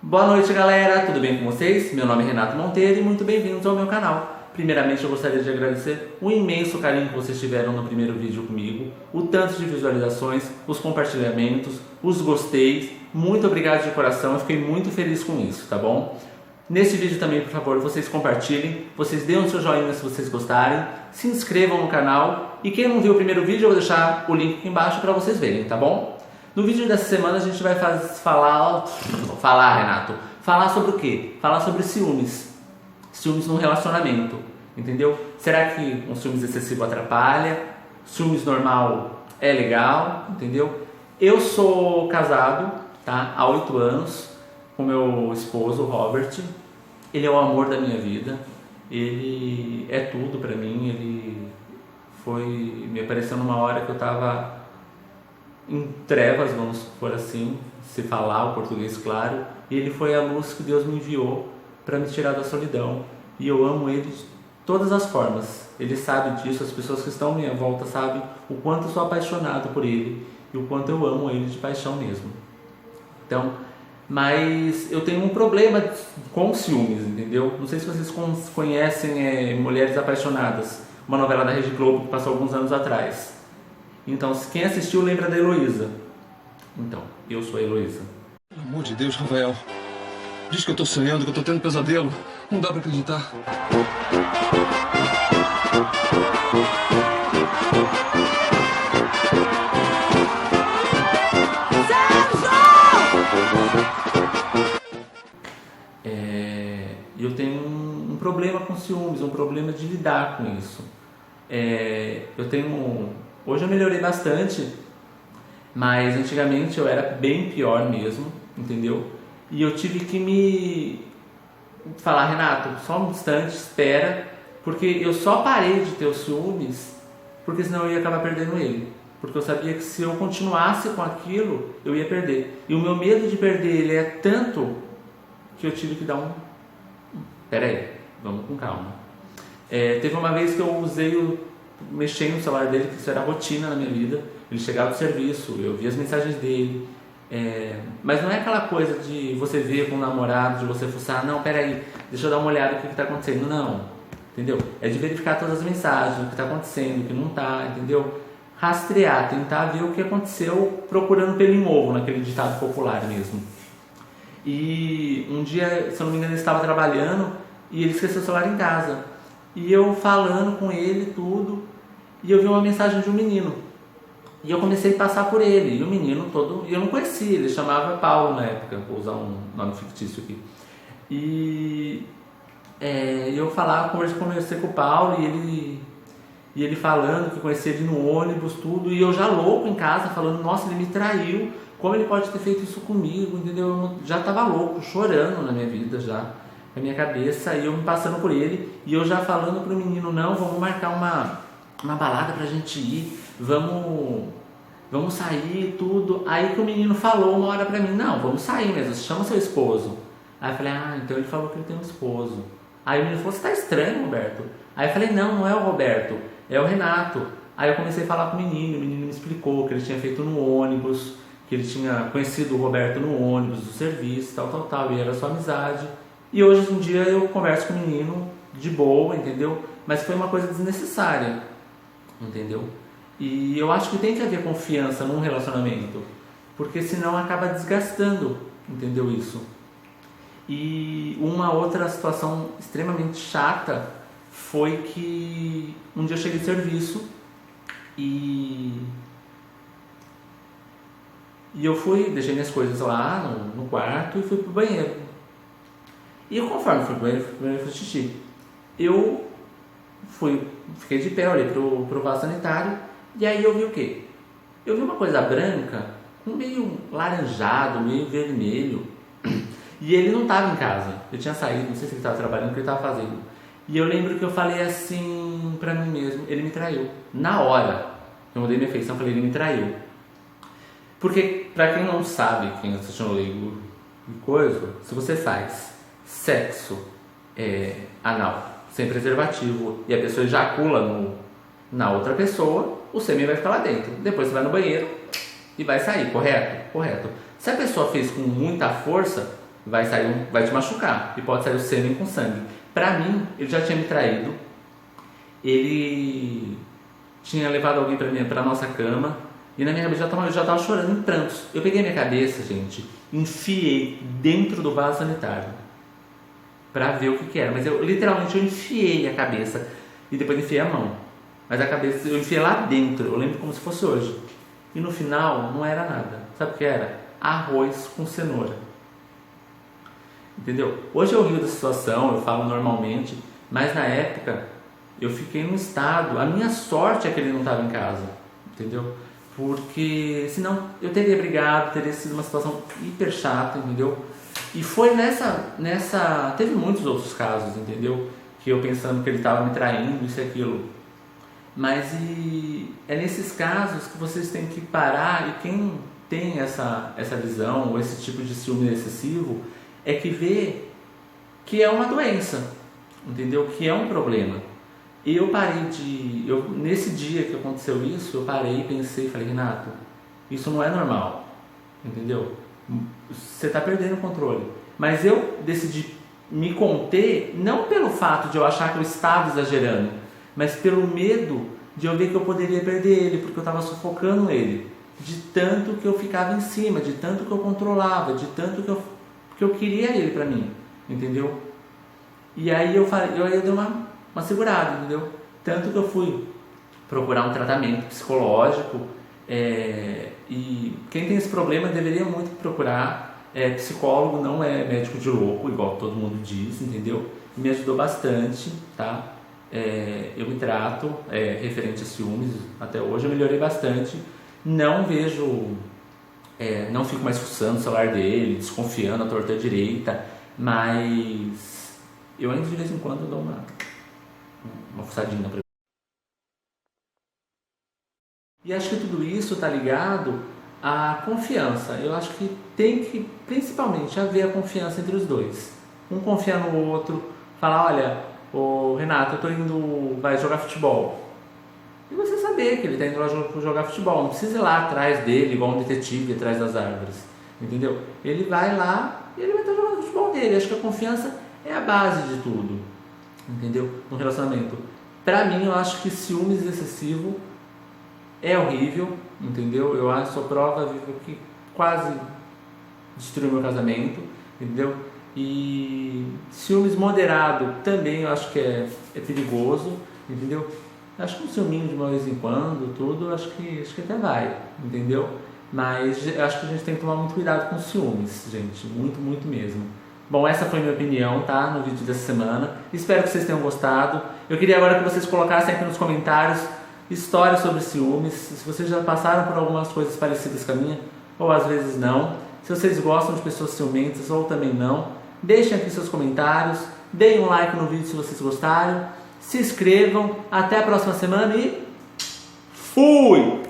Boa noite, galera, tudo bem com vocês? Meu nome é Renato Monteiro e muito bem-vindos ao meu canal. Primeiramente, eu gostaria de agradecer o imenso carinho que vocês tiveram no primeiro vídeo comigo, o tanto de visualizações, os compartilhamentos, os gosteis. Muito obrigado de coração, eu fiquei muito feliz com isso, tá bom? Nesse vídeo também, por favor, vocês compartilhem, vocês deem o seu joinha se vocês gostarem, se inscrevam no canal e quem não viu o primeiro vídeo, eu vou deixar o link aqui embaixo para vocês verem, tá bom? No vídeo dessa semana a gente vai falar sobre o quê? Falar sobre ciúmes. Ciúmes num relacionamento, entendeu? Será que um ciúmes excessivo atrapalha? Ciúmes normal é legal, entendeu? Eu sou casado, tá? Há 8 anos com meu esposo, Robert. Ele é o amor da minha vida. Ele é tudo pra mim. Ele me apareceu numa hora que eu tava em trevas, vamos por assim, se falar o português claro, e ele foi a luz que Deus me enviou para me tirar da solidão, e eu amo ele de todas as formas. Ele sabe disso, as pessoas que estão à minha volta sabem o quanto eu sou apaixonado por ele e o quanto eu amo ele de paixão mesmo. Então, mas eu tenho um problema com ciúmes, entendeu? Não sei se vocês conhecem Mulheres Apaixonadas, uma novela da Rede Globo que passou alguns anos atrás. Então, quem assistiu lembra da Heloísa. Então, eu sou a Heloísa. Pelo amor de Deus, Rafael. Diz que eu tô sonhando, que eu tô tendo pesadelo. Não dá pra acreditar. Eu tenho um problema com ciúmes, um problema de lidar com isso. Hoje eu melhorei bastante, mas antigamente eu era bem pior mesmo, entendeu? E eu tive que me falar, Renato, só um instante, espera, porque eu só parei de ter os ciúmes, porque senão eu ia acabar perdendo ele. Porque eu sabia que se eu continuasse com aquilo, eu ia perder. E o meu medo de perder ele é tanto que eu tive que dar Pera aí, vamos com calma. Teve uma vez que eu mexi no celular dele, que isso era rotina na minha vida. Ele chegava do serviço, eu via as mensagens dele, mas não é aquela coisa de você ver com o namorado, de você fuçar, não, peraí, deixa eu dar uma olhada no que está acontecendo, não, entendeu? É de verificar todas as mensagens, o que está acontecendo, o que não está, entendeu? Rastrear, tentar ver o que aconteceu, procurando pelo em ovo, naquele ditado popular mesmo. E um dia, se eu não me engano, ele estava trabalhando e ele esqueceu o celular em casa. E eu falando com ele tudo, e eu vi uma mensagem de um menino. E eu comecei a passar por ele. E o menino todo, eu não conhecia, ele chamava Paulo na época, vou usar um nome fictício aqui. E eu falava, conversei com o Paulo e ele falando que conhecia ele no ônibus, tudo. E eu já louco em casa, falando, nossa, ele me traiu. Como ele pode ter feito isso comigo, entendeu? Eu já estava louco, chorando na minha vida já, na minha cabeça, e eu me passando por ele, e eu já falando pro menino, não, vamos marcar uma balada pra gente ir, vamos sair, tudo. Aí que o menino falou uma hora pra mim, não, vamos sair mesmo, chama seu esposo. Aí eu falei, então ele falou que ele tem um esposo. Aí o menino falou, você tá estranho, Roberto? Aí eu falei, não é o Roberto, é o Renato. Aí eu comecei a falar com o menino me explicou que ele tinha feito no ônibus, que ele tinha conhecido o Roberto no ônibus, do serviço, tal, e era só amizade. E hoje em dia eu converso com o menino de boa, entendeu? Mas foi uma coisa desnecessária, entendeu? E eu acho que tem que haver confiança num relacionamento, porque senão acaba desgastando, entendeu isso? E uma outra situação extremamente chata foi que um dia eu cheguei de serviço e eu deixei minhas coisas lá no quarto e fui pro banheiro. E conforme fui pro banheiro, fui xixi. Eu fiquei de pé, olhei pro vaso sanitário, e aí eu vi o quê? Eu vi uma coisa branca, com meio laranjado, meio vermelho, e ele não estava em casa. Eu tinha saído, não sei se ele estava trabalhando, o que ele estava fazendo. E eu lembro que eu falei assim pra mim mesmo, ele me traiu. Na hora, eu mudei minha feição, falei, ele me traiu. Porque, pra quem não sabe, quem assistiu no Leigo e coisa, se você faz sexo anal sem preservativo e a pessoa ejacula na outra pessoa, o sêmen vai ficar lá dentro. Depois você vai no banheiro e vai sair, correto? Correto. Se a pessoa fez com muita força, vai te machucar e pode sair o sêmen com sangue. Pra mim, ele já tinha me traído, ele tinha levado alguém pra nossa cama e na minha cabeça eu já tava chorando em prantos. Eu peguei minha cabeça, gente, enfiei dentro do vaso sanitário pra ver o que era, mas eu literalmente enfiei a cabeça e depois enfiei a mão, mas a cabeça eu enfiei lá dentro, eu lembro como se fosse hoje, e no final não era nada. Sabe o que era? Arroz com cenoura. Entendeu? Hoje eu rio da situação, eu falo normalmente, mas na época eu fiquei num estado, a minha sorte é que ele não estava em casa, entendeu? Porque senão eu teria brigado, teria sido uma situação hiper chata, entendeu? E foi teve muitos outros casos, entendeu? Que eu pensando que ele estava me traindo, isso e aquilo. Mas é nesses casos que vocês têm que parar, e quem tem essa visão ou esse tipo de ciúme excessivo é que vê que é uma doença, entendeu? Que é um problema. E eu parei nesse dia que aconteceu isso, eu parei e pensei, falei, Renato, isso não é normal, entendeu? Você está perdendo o controle. Mas eu decidi me conter, não pelo fato de eu achar que eu estava exagerando, mas pelo medo de eu ver que eu poderia perder ele, porque eu estava sufocando ele, de tanto que eu ficava em cima, de tanto que eu controlava, de tanto que eu queria ele para mim, entendeu? E aí eu dei uma segurada, entendeu? Tanto que eu fui procurar um tratamento psicológico, e quem tem esse problema deveria muito procurar psicólogo, não é médico de louco, igual todo mundo diz, entendeu? E me ajudou bastante, tá? Eu me trato referente a ciúmes, até hoje eu melhorei bastante, não vejo, não fico mais fuçando o celular dele, desconfiando à torta e à direita, mas eu ainda de vez em quando dou uma fuçadinha pra... E acho que tudo isso está ligado à confiança. Eu acho que tem que, principalmente, haver a confiança entre os dois. Um confiar no outro, falar, olha, ô Renato, eu tô indo, vai jogar futebol. E você saber que ele está indo lá jogar futebol, não precisa ir lá atrás dele, igual um detetive atrás das árvores, entendeu? Ele vai lá e ele vai estar jogando futebol dele. Acho que a confiança é a base de tudo, entendeu? No relacionamento. Pra mim, eu acho que ciúmes excessivo é horrível, entendeu? Eu sou prova viva que quase destruiu meu casamento, entendeu? E ciúmes moderado também eu acho que é perigoso, entendeu? Acho que um ciúminho de uma vez em quando, tudo, acho que até vai, entendeu? Mas acho que a gente tem que tomar muito cuidado com ciúmes, gente, muito, muito mesmo. Bom, essa foi minha opinião, tá? No vídeo dessa semana. Espero que vocês tenham gostado. Eu queria agora que vocês colocassem aqui nos comentários histórias sobre ciúmes, se vocês já passaram por algumas coisas parecidas com a minha, ou às vezes não. Se vocês gostam de pessoas ciumentas ou também não, deixem aqui seus comentários, deem um like no vídeo se vocês gostaram, se inscrevam, até a próxima semana e fui!